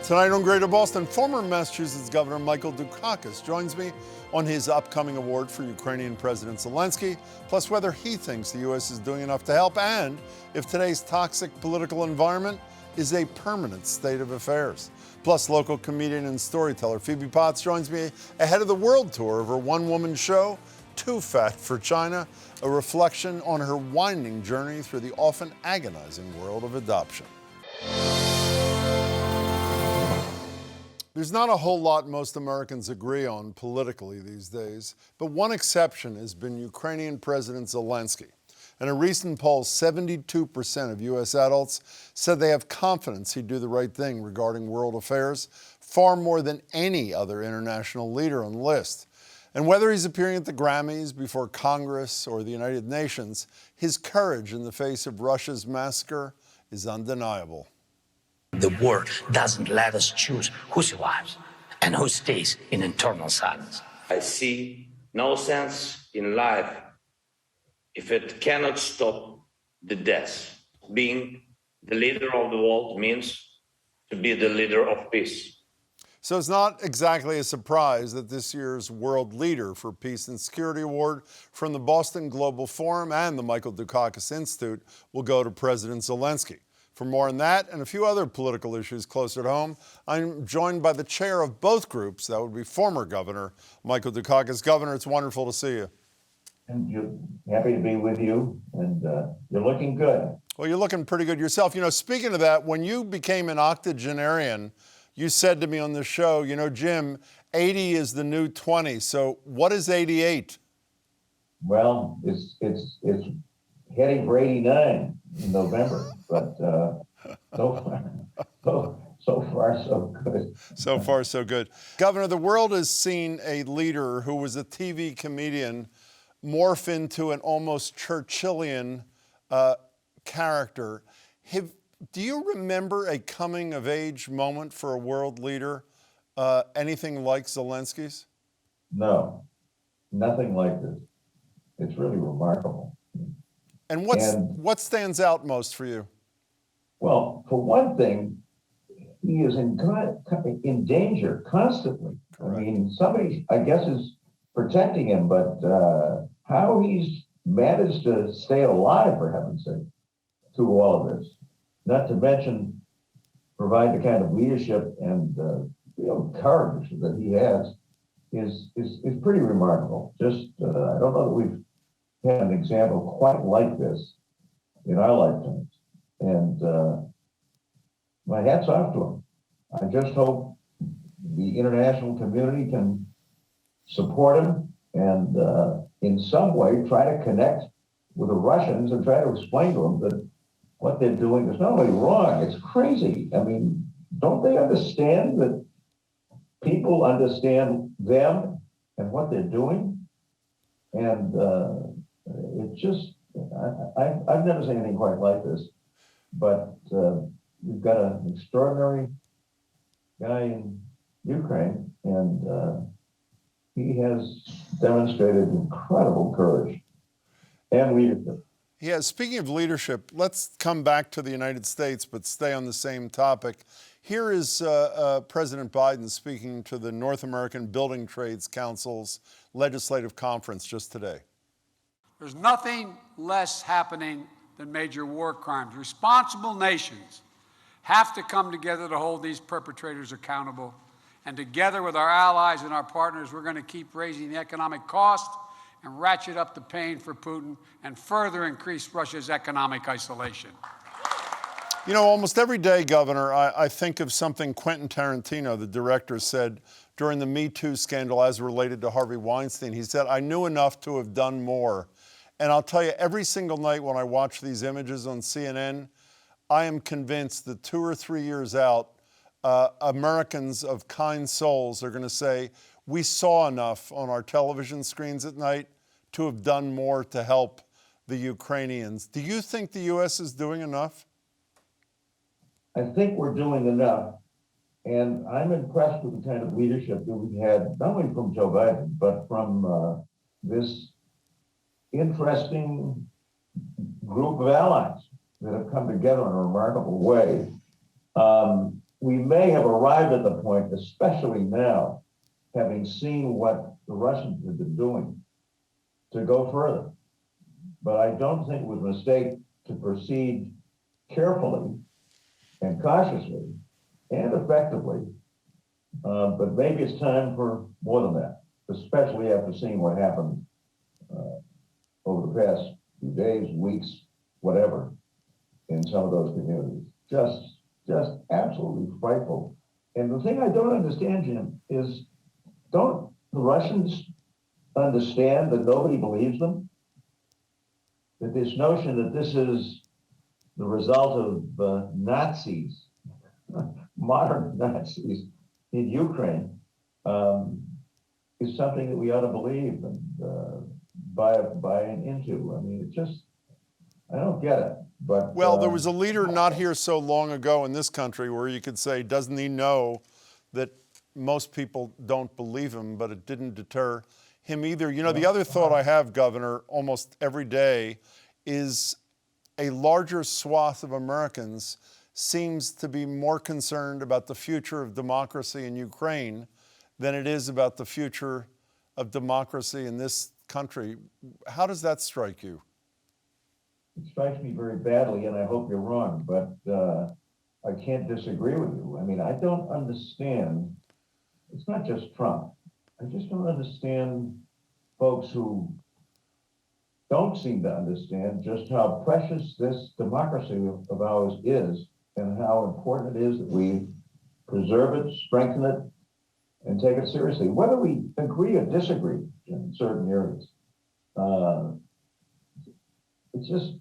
Tonight on Greater Boston, former Massachusetts Governor Michael Dukakis joins me on his upcoming award for Ukrainian President Zelensky, plus whether he thinks the U.S. is doing enough to help and if today's toxic political environment is a permanent state of affairs. Plus, local comedian and storyteller Phoebe Potts joins me ahead of the world tour of her one-woman show, Too Fat for China, a reflection on her winding journey through the often agonizing world of adoption. There's not a whole lot most Americans agree on politically these days, but one exception has been Ukrainian President Zelensky. In a recent poll, 72% of U.S. adults said they have confidence he'd do the right thing regarding world affairs, far more than any other international leader on the list. And whether he's appearing at the Grammys, before Congress, or the United Nations, his courage in the face of Russia's massacre is undeniable. The war doesn't let us choose who survives and who stays in internal silence. I see no sense in life if it cannot stop the death. Being the leader of the world means to be the leader of peace. So it's not exactly a surprise that this year's World Leader for Peace and Security Award from the Boston Global Forum and the Michael Dukakis Institute will go to President Zelensky. For more on that and a few other political issues closer to home, I'm joined by the chair of both groups. That would be former Governor Michael Dukakis. Governor, it's wonderful to see you. And you're happy to be with you, and you're looking good. Well, you're looking pretty good yourself. You know, speaking of that, when you became an octogenarian, you said to me on the show, you know, Jim, 80 is the new 20. So what is 88? Well, it's heading for 89 in November, but so far so good. So far so good. Governor, the world has seen a leader who was a TV comedian morph into an almost Churchillian character. Do you remember a coming-of-age moment for a world leader, anything like Zelensky's? No, nothing like this. It's really remarkable. And what stands out most for you? Well, for one thing, he is in danger constantly. Correct. I mean, somebody, I guess, is protecting him, but how he's managed to stay alive, for heaven's sake, through all of this. Not to mention provide the kind of leadership and courage that he has is pretty remarkable. Just I don't know that we've had an example quite like this in our lifetimes. And my hat's off to him. I just hope the international community can support him and in some way try to connect with the Russians and try to explain to them that what they're doing is not only wrong, it's crazy. I mean, don't they understand that people understand them and what they're doing? And it's just, I've never seen anything quite like this, but we've got an extraordinary guy in Ukraine, and he has demonstrated incredible courage and leadership. Yeah, speaking of leadership, let's come back to the United States, but stay on the same topic. Here is President Biden speaking to the North American Building Trades Council's legislative conference just today. There's nothing less happening than major war crimes. Responsible nations have to come together to hold these perpetrators accountable. And together with our allies and our partners, we're going to keep raising the economic cost and ratchet up the pain for Putin and further increase Russia's economic isolation. You know, almost every day, Governor, I think of something Quentin Tarantino, the director, said during the Me Too scandal as related to Harvey Weinstein. He said, I knew enough to have done more. And I'll tell you, every single night when I watch these images on CNN, I am convinced that 2 or 3 years out, Americans of kind souls are going to say, we saw enough on our television screens at night to have done more to help the Ukrainians. Do you think the U.S. is doing enough? I think we're doing enough. And I'm impressed with the kind of leadership that we've had, not only from Joe Biden, but from this interesting group of allies that have come together in a remarkable way. we may have arrived at the point, especially now, having seen what the Russians have been doing, to go further. But I don't think it was a mistake to proceed carefully and cautiously and effectively. But maybe it's time for more than that, especially after seeing what happened over the past few days, weeks, whatever, in some of those communities. Just absolutely frightful. And the thing I don't understand, Jim, is don't the Russians understand that nobody believes them? That this notion that this is the result of Nazis, modern Nazis in Ukraine, is something that we ought to believe and buying into. I mean, I don't get it. But Well, there was a leader not here so long ago in this country where you could say, doesn't he know that most people don't believe him, but it didn't deter him either. You know, the other thought I have, Governor, almost every day is a larger swath of Americans seems to be more concerned about the future of democracy in Ukraine than it is about the future of democracy in this country. How does that strike you? It strikes me very badly, and I hope you're wrong, but I can't disagree with you. I mean, I don't understand. It's not just Trump. I just don't understand folks who don't seem to understand just how precious this democracy of ours is and how important it is that we preserve it, strengthen it, and take it seriously, whether we agree or disagree in certain areas. It's just,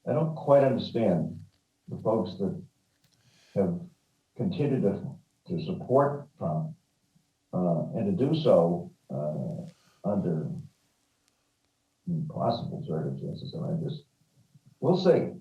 I don't quite understand the folks that have continued to support Trump and to do so under impossible circumstances. And we'll see.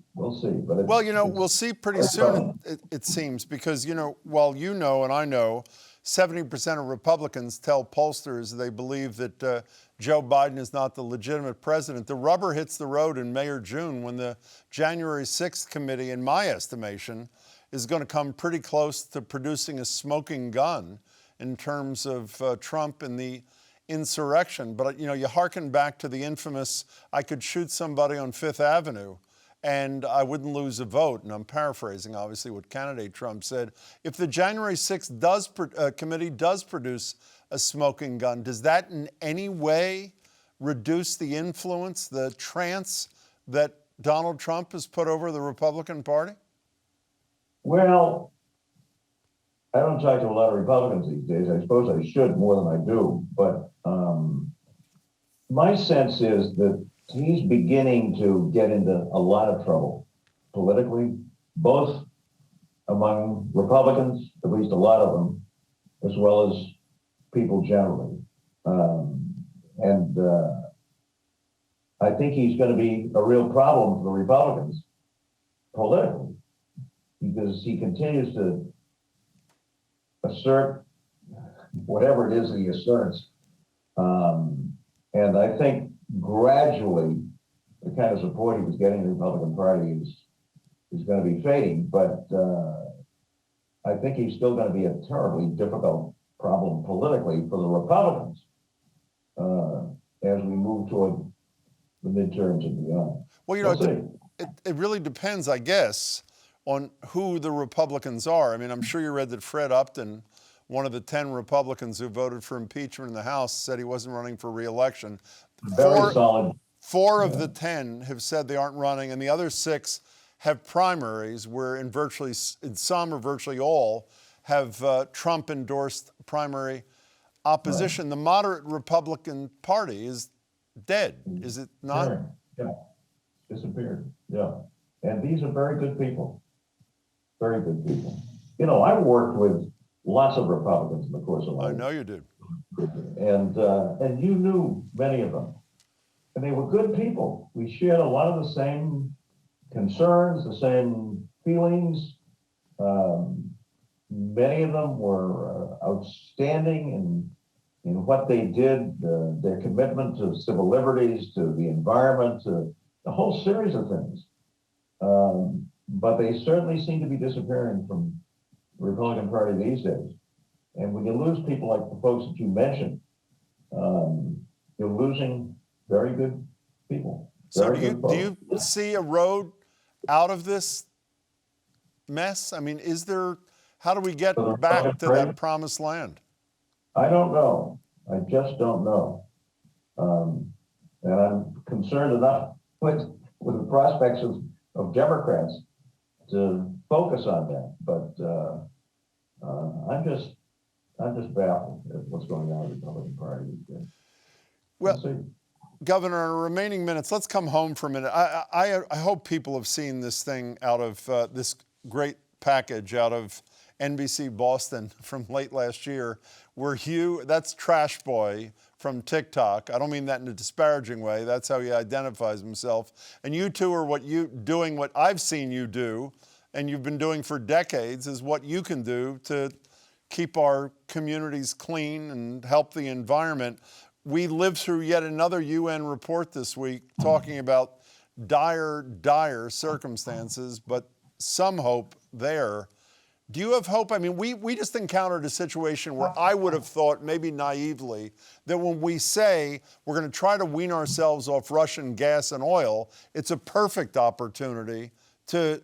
But well, you know, we'll see pretty soon, it seems, because, you know, while you know and I know, 70% of Republicans tell pollsters they believe that Joe Biden is not the legitimate president. The rubber hits the road in May or June when the January 6th committee, in my estimation, is going to come pretty close to producing a smoking gun in terms of Trump and the insurrection. But, you know, you hearken back to the infamous, I could shoot somebody on Fifth Avenue and I wouldn't lose a vote. And I'm paraphrasing, obviously, what candidate Trump said. If the January 6th committee does produce a smoking gun, does that in any way reduce the influence, the trance that Donald Trump has put over the Republican Party? Well, I don't talk to a lot of Republicans these days. I suppose I should more than I do. But my sense is that he's beginning to get into a lot of trouble politically, both among Republicans, at least a lot of them, as well as people generally. I think he's going to be a real problem for the Republicans politically, because he continues to assert whatever it is that he asserts. And I think gradually the kind of support he was getting in the Republican Party is going to be fading, but I think he's still going to be a terribly difficult problem politically for the Republicans as we move toward the midterms and beyond. Well, you know, it really depends, I guess, on who the Republicans are. I mean, I'm sure you read that Fred Upton, one of the 10 Republicans who voted for impeachment in the House, said he wasn't running for re-election. Very solid. Four of the 10 have said they aren't running, and the other 6 have primaries where in some or virtually all have Trump-endorsed primary opposition. Right. The moderate Republican Party is dead, is it not? Yeah, disappeared, yeah. And these are very good people, very good people. You know, I've worked with lots of Republicans in the course of life. I know you did. And you knew many of them. And they were good people. We shared a lot of the same concerns, the same feelings. Many of them were outstanding in what they did, their commitment to civil liberties, to the environment, to a whole series of things. But they certainly seem to be disappearing from Republican Party these days. And when you lose people like the folks that you mentioned, you're losing very good people. So do you see a road out of this mess? I mean, how do we get back to that promised land? I don't know. I just don't know. And I'm concerned enough with the prospects of Democrats to focus on that. But I'm just baffled at what's going on in the Republican Party these days. Well, Governor, in our remaining minutes, let's come home for a minute. I hope people have seen this thing out of this great package out of NBC Boston from late last year, where that's Trash Boy from TikTok. I don't mean that in a disparaging way. That's how he identifies himself. And you two are doing what I've seen you do, and you've been doing for decades, is what you can do to keep our communities clean and help the environment. We lived through yet another UN report this week talking about dire circumstances, but some hope there. Do you have hope? I mean, we just encountered a situation where I would have thought, maybe naively, that when we say we're going to try to wean ourselves off Russian gas and oil, it's a perfect opportunity to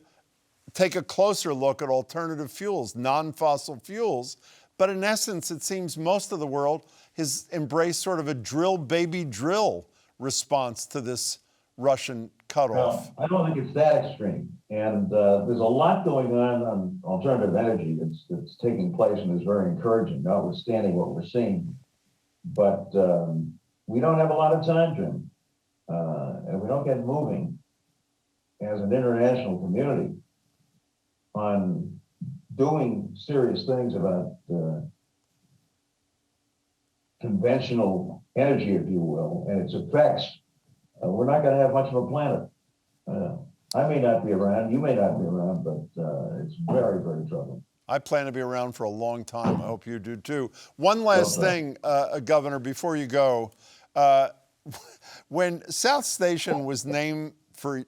take a closer look at alternative fuels, non-fossil fuels. But in essence, it seems most of the world has embraced sort of a drill, baby, drill response to this Russian cutoff. No, I don't think it's that extreme. And there's a lot going on alternative energy that's taking place and is very encouraging, notwithstanding what we're seeing. But we don't have a lot of time, Jim. And we don't get moving as an international community on doing serious things about conventional energy, if you will, and its effects. We're not going to have much of a planet. I may not be around, you may not be around, but it's very, very troubling. I plan to be around for a long time. I hope you do too. One last thing, Governor, before you go. When South Station was named for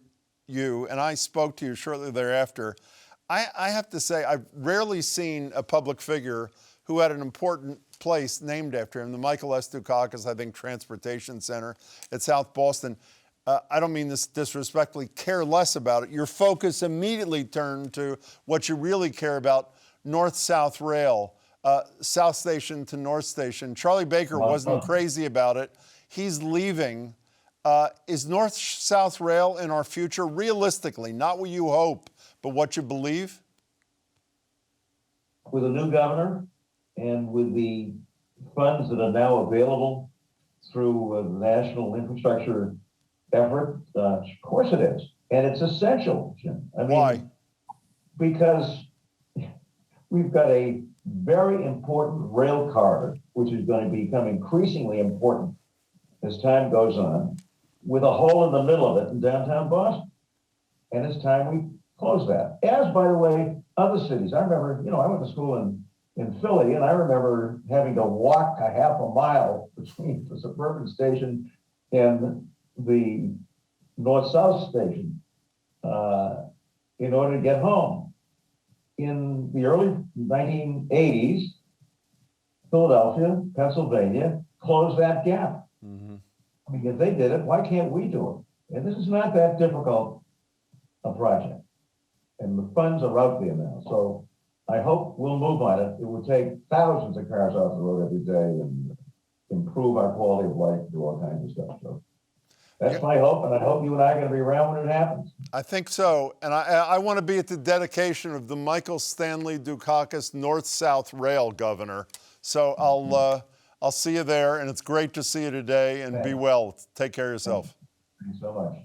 you, and I spoke to you shortly thereafter, I have to say I've rarely seen a public figure who had an important place named after him, the Michael S. Dukakis, I think, Transportation Center at South Boston. I don't mean this disrespectfully, care less about it. Your focus immediately turned to what you really care about, North-South Rail, South Station to North Station. Charlie Baker wasn't crazy about it. He's leaving. Is North-South Rail in our future? Realistically, not what you hope, but what you believe? With a new governor and with the funds that are now available through the national infrastructure effort, of course it is. And it's essential, Jim. I mean, why? Because we've got a very important rail corridor, which is going to become increasingly important as time goes on, with a hole in the middle of it in downtown Boston. And it's time we close that. As, by the way, other cities. I remember, I went to school in Philly, and I remember having to walk a half a mile between the suburban station and the north-south station in order to get home. In the early 1980s, Philadelphia, Pennsylvania closed that gap. Mm-hmm. I mean, if they did it, why can't we do it? And this is not that difficult a project. And the funds are out there now. So I hope we'll move on it. It would take thousands of cars off the road every day and improve our quality of life, do all kinds of stuff. So that's my hope, and I hope you and I are going to be around when it happens. I think so, and I want to be at the dedication of the Michael Stanley Dukakis North-South Rail, Governor. So I'll see you there, and it's great to see you today, and be well. Take care of yourself. Thank you so much.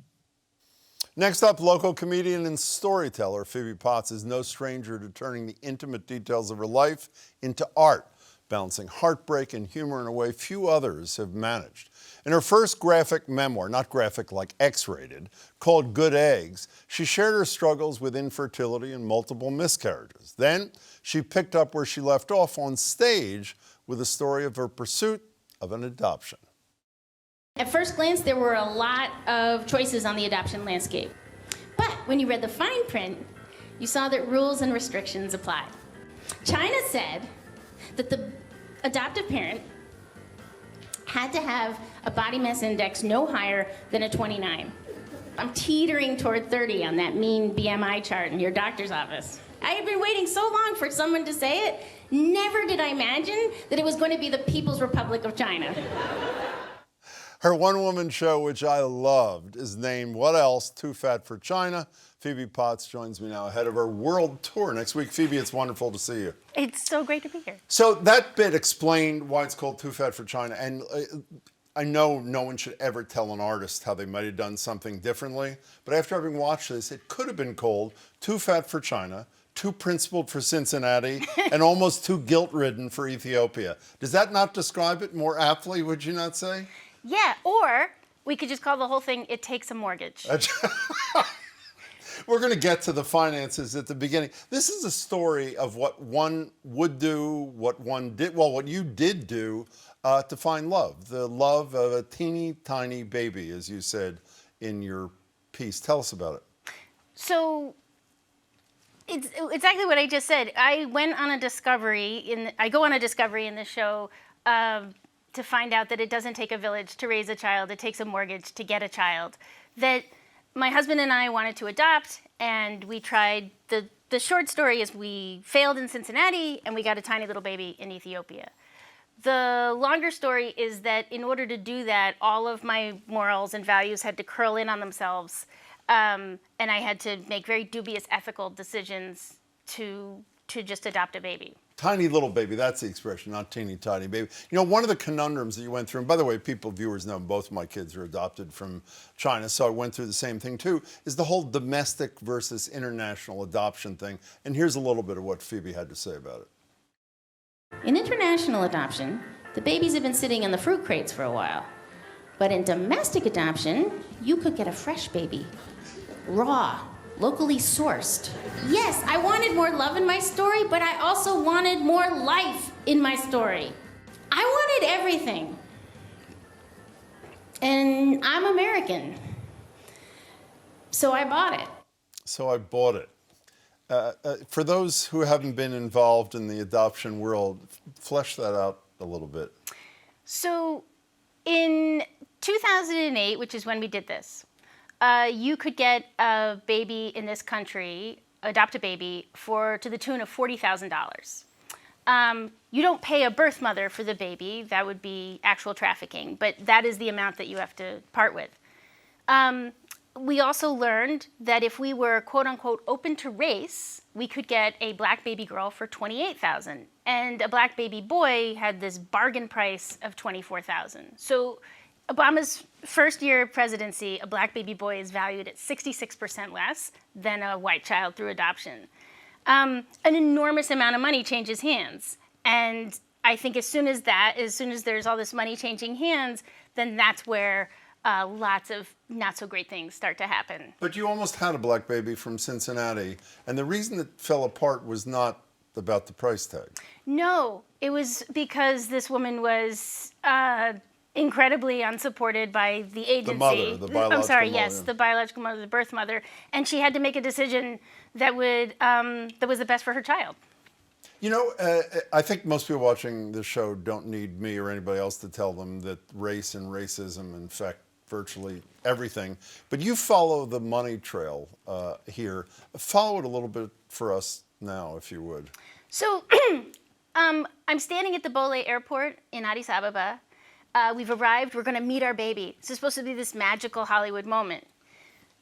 Next up, local comedian and storyteller Phoebe Potts is no stranger to turning the intimate details of her life into art, balancing heartbreak and humor in a way few others have managed. In her first graphic memoir, not graphic like X-rated, called Good Eggs, she shared her struggles with infertility and multiple miscarriages. Then she picked up where she left off on stage with a story of her pursuit of an adoption. At first glance, there were a lot of choices on the adoption landscape. But when you read the fine print, you saw that rules and restrictions applied. China said that the adoptive parent had to have a body mass index no higher than a 29. I'm teetering toward 30 on that mean BMI chart in your doctor's office. I had been waiting so long for someone to say it. Never did I imagine that it was going to be the People's Republic of China. Her one-woman show, which I loved, is named What Else? Too Fat for China. Phoebe Potts joins me now ahead of her world tour next week. Phoebe, it's wonderful to see you. It's so great to be here. So that bit explained why it's called Too Fat for China. And I know no one should ever tell an artist how they might have done something differently. But after having watched this, it could have been called Too Fat for China, Too Principled for Cincinnati, and Almost Too Guilt-Ridden for Ethiopia. Does that not describe it more aptly, would you not say? Yeah, or we could just call the whole thing It Takes a Mortgage. We're going to get to the finances at the beginning. This is a story of what one would do, what one did, well, what you did do to find love. The love of a teeny tiny baby, as you said in your piece. Tell us about it. So it's exactly what I just said. I went on a discovery, I go on a discovery in the show to find out that it doesn't take a village to raise a child. It takes a mortgage to get a child. That my husband and I wanted to adopt, and we tried. The short story is we failed in Cincinnati, and we got a tiny little baby in Ethiopia. The longer story is that in order to do that, all of my morals and values had to curl in on themselves, and I had to make very dubious ethical decisions to just adopt a baby. Tiny little baby, that's the expression, not teeny tiny baby. You know, one of the conundrums that you went through, and by the way, viewers know both of my kids are adopted from China, so I went through the same thing too, is the whole domestic versus international adoption thing. And here's a little bit of what Phoebe had to say about it. In international adoption, the babies have been sitting in the fruit crates for a while. But in domestic adoption, you could get a fresh baby, raw, locally sourced. Yes, I wanted more love in my story, but I also wanted more life in my story. I wanted everything. And I'm American. So I bought it. So I bought it. For those who haven't been involved in the adoption world, flesh that out a little bit. So in 2008, which is when we did this, you could get a baby in this country, adopt a baby, to the tune of $40,000. You don't pay a birth mother for the baby. That would be actual trafficking, but that is the amount that you have to part with. We also learned that if we were, quote unquote, open to race, we could get a black baby girl for $28,000. And a black baby boy had this bargain price of $24,000. So Obama's first year of presidency, a black baby boy is valued at 66% less than a white child through adoption. An enormous amount of money changes hands. And I think as soon as there's all this money changing hands, then that's where lots of not so great things start to happen. But you almost had a black baby from Cincinnati, and the reason it fell apart was not about the price tag. No, it was because this woman was incredibly unsupported by the agency. The mother, the biological I'm sorry, mother. yes, the biological mother, the birth mother, and she had to make a decision that was the best for her child. You know, I think most people watching this show don't need me or anybody else to tell them that race and racism infect virtually everything. But you follow the money trail here. Follow it a little bit for us now, if you would. So I'm standing at the Bole airport in Addis Ababa. We've arrived. We're going to meet our baby. This is supposed to be this magical Hollywood moment.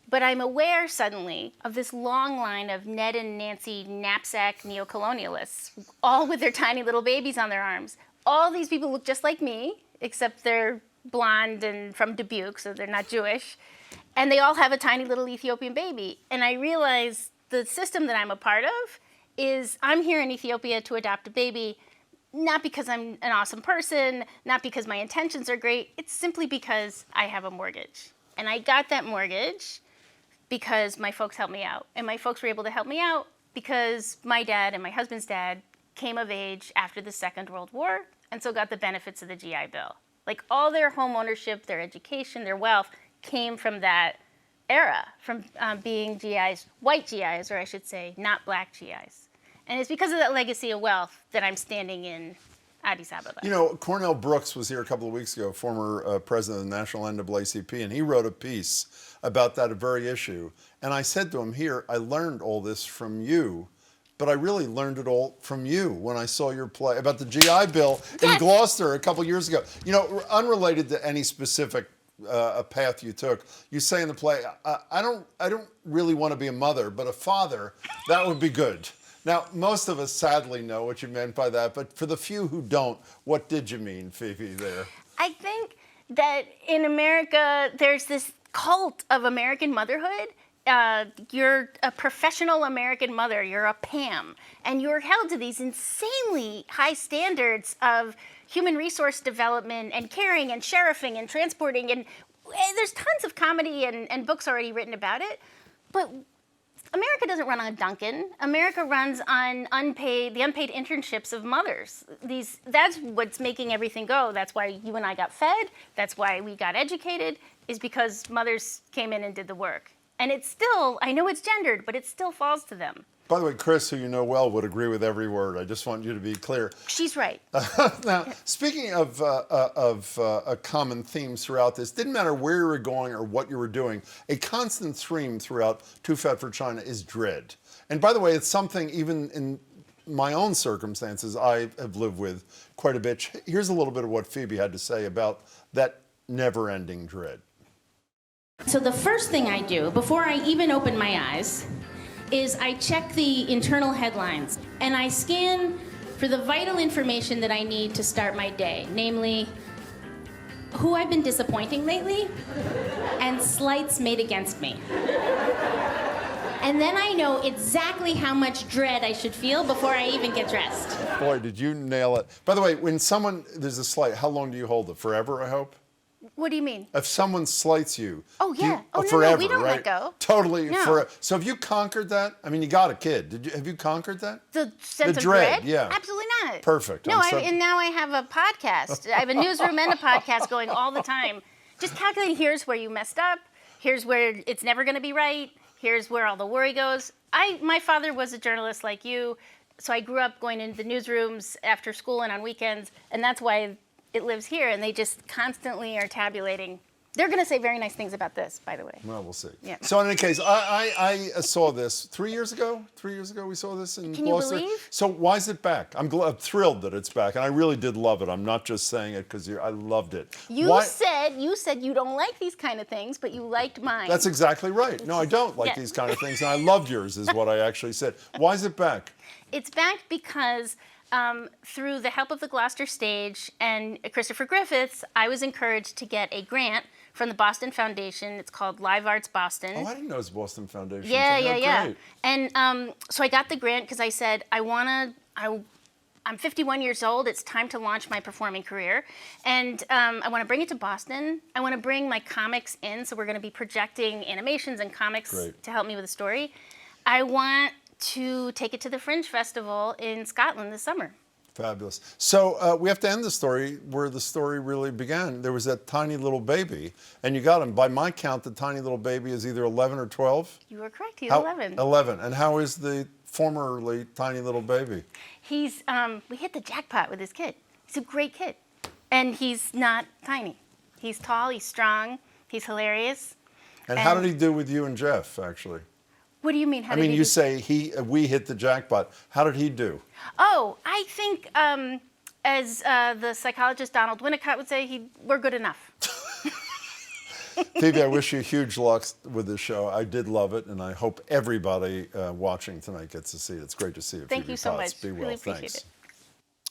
But I'm aware suddenly of this long line of Ned and Nancy knapsack neocolonialists, all with their tiny little babies on their arms. All these people look just like me, except they're blonde and from Dubuque, so they're not Jewish. And they all have a tiny little Ethiopian baby. And I realize the system that I'm a part of is I'm here in Ethiopia to adopt a baby, not because I'm an awesome person, not because my intentions are great. It's simply because I have a mortgage. And I got that mortgage because my folks helped me out. And my folks were able to help me out because my dad and my husband's dad came of age after the Second World War, and so got the benefits of the GI Bill. Like all their home ownership, their education, their wealth came from that era, from being GIs, white GIs, or I should say, not black GIs. And it's because of that legacy of wealth that I'm standing in Addis Ababa. You know, Cornell Brooks was here a couple of weeks ago, former president of the National NAACP, and he wrote a piece about that very issue. And I said to him, here, I learned all this from you, but I really learned it all from you when I saw your play about the GI Bill in Gloucester a couple years ago. You know, unrelated to any specific path you took, you say in the play, I don't really want to be a mother, but a father, that would be good. Now, most of us sadly know what you meant by that, but for the few who don't, what did you mean, Phoebe, there? I think that in America, there's this cult of American motherhood. You're a professional American mother, you're a Pam, and you're held to these insanely high standards of human resource development and caring and sheriffing and transporting, and there's tons of comedy and books already written about it, but America doesn't run on Duncan. America runs on the unpaid internships of mothers. That's what's making everything go. That's why you and I got fed. That's why we got educated, is because mothers came in and did the work. And it's still, I know it's gendered, but it still falls to them. By the way, Chris, who you know well, would agree with every word. I just want you to be clear. She's right. Now, speaking of common themes throughout this, didn't matter where you were going or what you were doing, a constant theme throughout Too Fat for China is dread. And by the way, it's something even in my own circumstances I have lived with quite a bit. Here's a little bit of what Phoebe had to say about that never-ending dread. So the first thing I do, before I even open my eyes, is I check the internal headlines and I scan for the vital information that I need to start my day, namely who I've been disappointing lately and slights made against me. And then I know exactly how much dread I should feel before I even get dressed. Boy, did you nail it. By the way, when there's a slight, how long do you hold it? Forever, I hope? What do you mean? If someone slights you, oh yeah, forever, we don't right? let go. Totally, No. forever. So have you conquered that? I mean, you got a kid. Have you conquered that? The sense of dread, dread? yeah. Absolutely not. Perfect. No, and now I have a podcast. I have a newsroom and a podcast going all the time. Just calculating, here's where you messed up. Here's where it's never going to be right. Here's where all the worry goes. My father was a journalist like you, so I grew up going into the newsrooms after school and on weekends, and that's why it lives here, and they just constantly are tabulating. They're going to say very nice things about this, by the way. Well, we'll see. Yeah. So in any case, I saw this 3 years ago. 3 years ago, we saw this in Gloucester. Can you believe? So why is it back? I'm thrilled that it's back, and I really did love it. I'm not just saying it because I loved it. You said you don't like these kind of things, but you liked mine. That's exactly right. No, I don't like Yeah. these kind of things, and I loved yours, is what I actually said. Why is it back? It's back because through the help of the Gloucester stage and Christopher Griffiths, I was encouraged to get a grant from the Boston Foundation. It's called Live Arts Boston. Oh, I didn't know it was Boston Foundation. Yeah. Great. And so I got the grant because I said, I'm 51 years old. It's time to launch my performing career. And I want to bring it to Boston. I want to bring my comics in. So we're going to be projecting animations and comics to help me with the story. I want to take it to the Fringe Festival in Scotland this summer. Fabulous. So we have to end the story where the story really began. There was that tiny little baby, and you got him. By my count, the tiny little baby is either 11 or 12. You were correct. He's 11. 11. And how is the formerly tiny little baby? He's, we hit the jackpot with this kid. He's a great kid. And he's not tiny. He's tall, he's strong, he's hilarious. And how did he do with you and Jeff, actually? What do you mean? You say we hit the jackpot. How did he do? Oh, I think, as the psychologist Donald Winnicott would say, we're good enough. Phoebe, I wish you huge luck with this show. I did love it, and I hope everybody watching tonight gets to see it. It's great to see you, Thank Phoebe you so Potts. much. Be well. Really appreciate Thanks. it.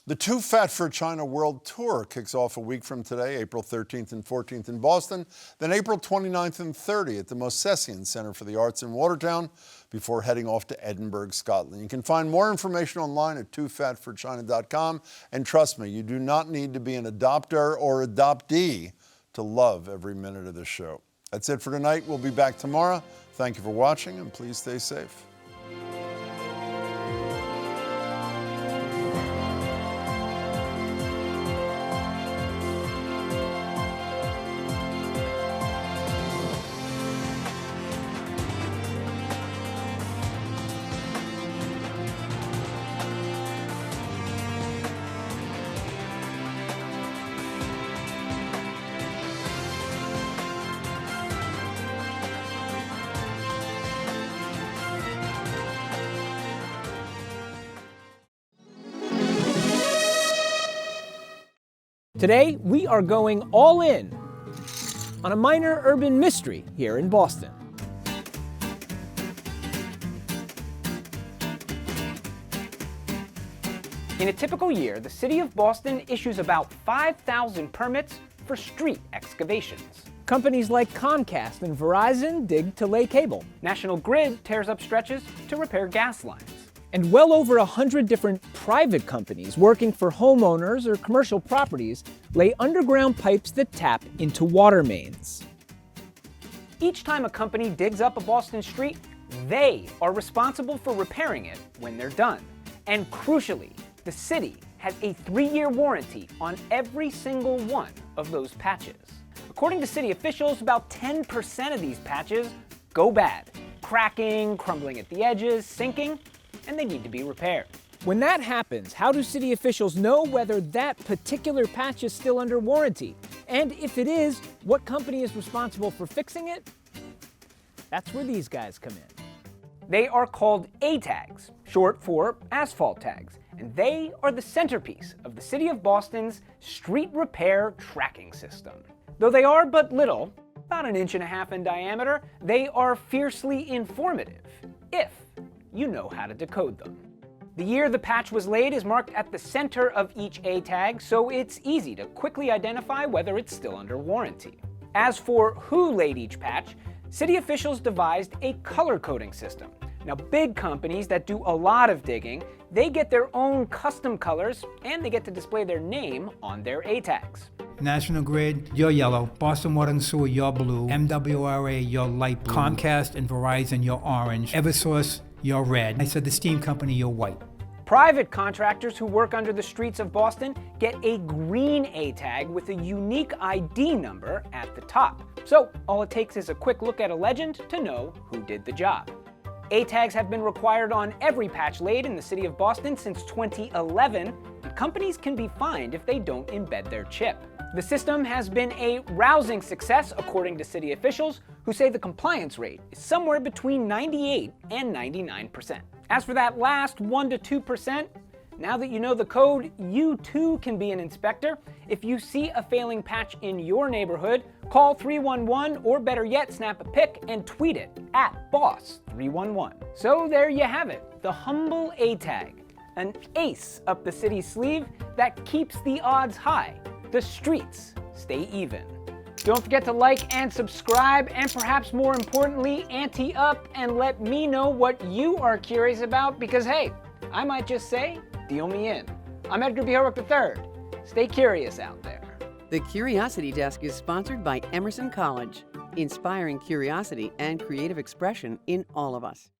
The Too Fat for China World Tour kicks off a week from today, April 13th and 14th in Boston, then April 29th and 30th at the Mosesian Center for the Arts in Watertown, before heading off to Edinburgh, Scotland. You can find more information online at toofatforchina.com, and trust me, you do not need to be an adopter or adoptee to love every minute of this show. That's it for tonight. We'll be back tomorrow. Thank you for watching, and please stay safe. Today, we are going all in on a minor urban mystery here in Boston. In a typical year, the city of Boston issues about 5,000 permits for street excavations. Companies like Comcast and Verizon dig to lay cable. National Grid tears up stretches to repair gas lines. And well over 100 different private companies working for homeowners or commercial properties lay underground pipes that tap into water mains. Each time a company digs up a Boston street, they are responsible for repairing it when they're done. And crucially, the city has a 3-year warranty on every single one of those patches. According to city officials, about 10% of these patches go bad, cracking, crumbling at the edges, sinking, and they need to be repaired. When that happens, how do city officials know whether that particular patch is still under warranty? And if it is, what company is responsible for fixing it? That's where these guys come in. They are called A-Tags, short for Asphalt Tags, and they are the centerpiece of the City of Boston's street repair tracking system. Though they are but little, about 1.5 inches in diameter, they are fiercely informative, if you know how to decode them. The year the patch was laid is marked at the center of each A-tag, so it's easy to quickly identify whether it's still under warranty. As for who laid each patch, city officials devised a color coding system. Now, big companies that do a lot of digging, they get their own custom colors, and they get to display their name on their A-tags. National Grid, you're yellow. Boston Water and Sewer, you're blue. MWRA, you're light blue. Comcast and Verizon, you're orange. Eversource, you're red. I said the steam company, you're white. Private contractors who work under the streets of Boston get a green A-tag with a unique ID number at the top. So all it takes is a quick look at a legend to know who did the job. A-tags have been required on every patch laid in the city of Boston since 2011, and companies can be fined if they don't embed their chip. The system has been a rousing success, according to city officials, who say the compliance rate is somewhere between 98 and 99%. As for that last 1 to 2%, now that you know the code, you too can be an inspector. If you see a failing patch in your neighborhood, call 311, or better yet, snap a pic and tweet it at boss311. So there you have it, the humble A-tag, an ace up the city's sleeve that keeps the odds high. The streets stay even. Don't forget to like and subscribe, and perhaps more importantly, ante up and let me know what you are curious about, because hey, I might just say, deal me in. I'm Edgar B. Horwick III. Stay curious out there. The Curiosity Desk is sponsored by Emerson College, inspiring curiosity and creative expression in all of us.